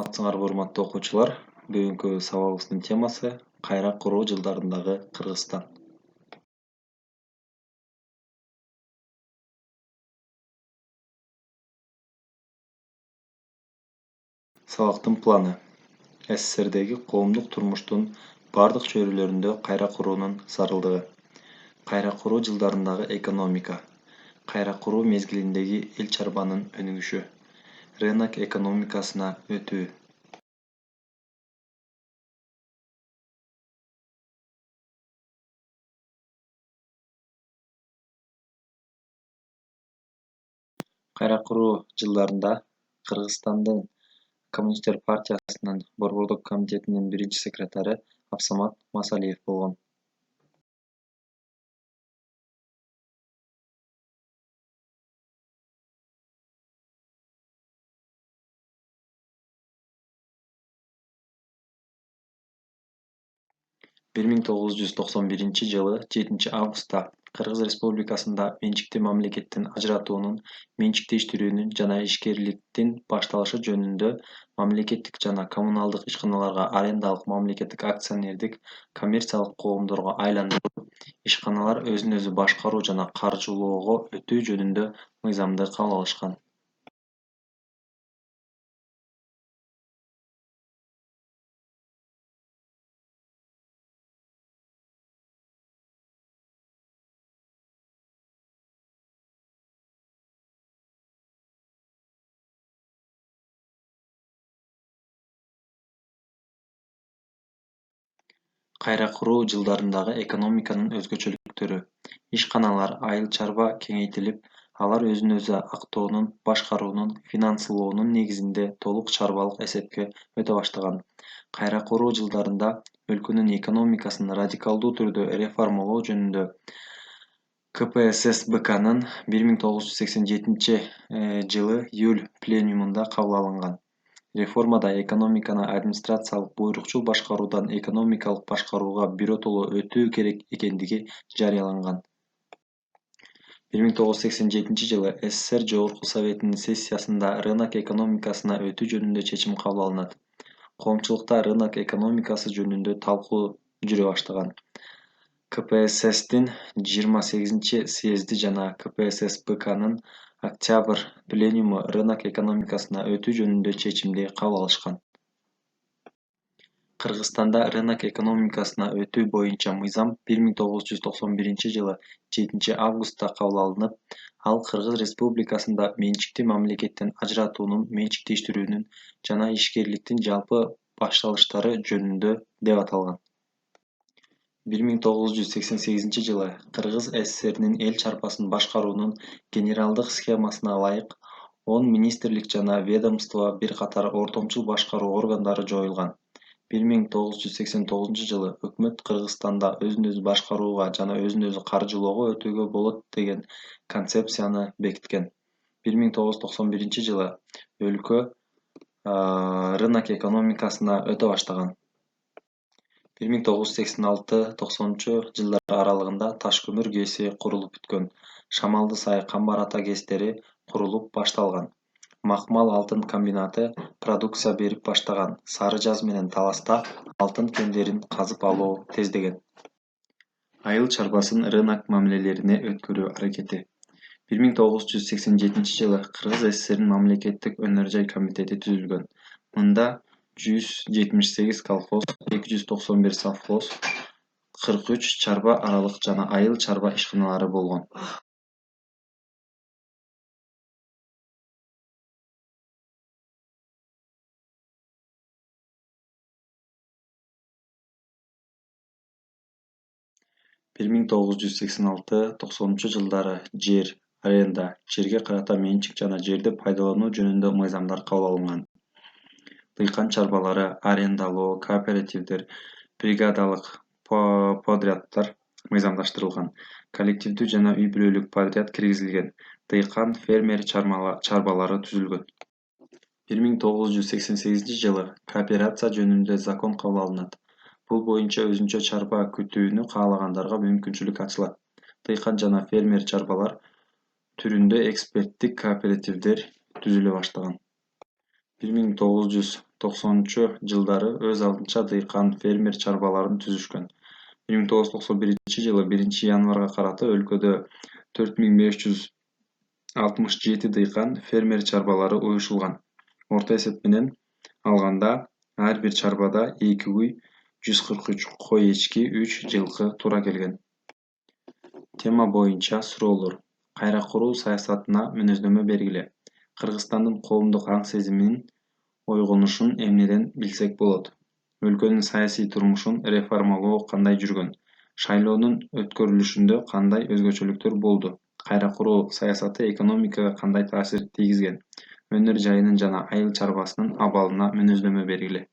Саламатсыңарбы урматтуу окуучулар. Бүгүнкү сабагыбыздын темасы кайра куруу жылдарындагы Кыргызстан. Сабактын планы: СССРдеги коомдук турмуштун бардык чөйрөлөрүндө кайра куруунун зарылдыгы, кайра куруу жылдарындагы экономика, кайра куруу мезгилиндеги эл чарбанын өнүгүшү, рынок экономикасына өтүү. Кайра куруу жылдарында Кыргызстандын Коммунисттер партиясынын Борбордук комитетинин биринчи секретары Абсамат Масалиев болгон. Бир миң тогуз жүз токсон биринчи жылы 7 августта Кыргыз Республикасында менчикти мамлекеттен ажыратуунун, менчиктештирүүнүн жана ишкерликтин башталышы жөнүндө мамлекеттик жана коммуналдык ишканаларга арендалык мамлекеттик акционердик коммерциялык коомдорго айландырып, ишканалар өзүн өзү башкаруу жана каржылоого өтүү жөнүндө мыйзамды кабыл алышкан. Кайра куруу жылдарындагы экономиканын өзгөчөлүктөрү: ишканалар, айыл чарба кеңейтилип, алар өзүн өзү актоонун, башкаруунун, финанслоонун негизинде толук чарбалык эсепке өтө баштаган. Кайра куруу жылдарында өлкөнүн экономикасын радикалдуу түрдө реформалоо жөнүндө КПССБКнын 1987 жылы июль пленумунда кабыл алынган. Реформада экономиканы администрациялык буйрукчул башкаруудан экономикалык башкарууга биротоло өтүү керек экендиги жарыяланган. 1987 жылы СССР Жогорку Советинин сессиясында рынок экономикасына өтүү жөнүндө чечим кабыл алынат. Коомчулукта рынок экономикасы жөнүндө талкуу жүрө баштаган. КПССдин 28-съезди жана КПССБКнын октябрь пленуму рынок экономикасына өтүү жөнүндө чечимди кабыл алышкан. Кыргызстанда рынок экономикасына өтүү боюнча мыйзам 1991 жылы 7 августта кабыл алынып, ал Кыргыз Республикасында менчикти мамлекеттен ажыратуунун, менчиктештирүүнүн жана ишкерликтин жалпы башталыштары жөнүндө деп аталган. 1988 жылы Кыргыз СССРнин эл чарбасын башкаруунун генералдык схемасына ылайык 10 министрлик жана ведомство бир катар ортомчул башкаруу органдары жоюлган. 1989 жылы өкмөт Кыргызстанда өзүн өзү башкарууга жана өзүн өзү каржылоого өтүүгө болот деген концепцияны бекиткен. 1991 жылы өлкө рынок экономикасына өтө баштаган. 1986-90 жылдар аралыгында таш көмүр КЭСи курулуп бүткөн. Шамалды Сай, Камбар Ата КЭСтери курулуп башталган. Макмал алтын комбинаты продукция берип баштаган. Сары Жаз менен Таласта алтын кендерин казып алуу тездеген. Айыл чарбасын рынок мамилелерине өткөрүү аракети. 1987 жылы Кыргыз СССРнин мамлекеттик өнөр-жай комитети түзүлгөн. Мында 178 колхоз, 291 совхоз, 43 чарба аралык жана айыл чарба ишканалары болгон. Бир миң тогуз жүз сексен алты токсонунчу жылдары жер, аренда, жерге карата менчик жана жерди пайдалануу жөнүндө мыйзамдар кабыл алынган. Дыйкан чарбалары, арендалоо, кооперативдер, бригадалык подряддар мыйзамдаштырылган. Коллективдүү жана үй бүлөлүк подряд киргизилген. Дыйкан, фермер чарбалары түзүлгөн. 1988 жылы кооперация жөнүндө закон кабыл алынат. Бул боюнча өзүнчө чарба күтүүнү каалагандарга мүмкүнчүлүк ачылат. Дыйкан жана фермер чарбалар түрүндө эксперттик кооперативдер түзүлө баштаган. 1990 жылдары өз алдынча дыйкан фермер чарбаларын түзүшкөн. 1991 жылы 1 январга карата өлкөдө 4567 дыйкан фермер чарбалары уюшулган. Орто эсеп менен алганда ар бир чарбада 2 уй, 143 кой эчки, 3 жылкы туура келген. Тема боюнча суроолор. Кайра куруу саясатына мүнөздөмө бергиле. Кыргызстандын коомдук аң сезиминин ойгонушун эмнеден билсек болот? Өлкөнүн саясий турмушун реформалоо кандай жүргөн? Шайлоонун өткөрүлүшүндө кандай өзгөчөлүктөр болду? Кайра куруу саясаты экономикага кандай таасир тийгизген? Өнөр жайынын жана айыл чарбасынын абалына мүнөздөмө бергиле.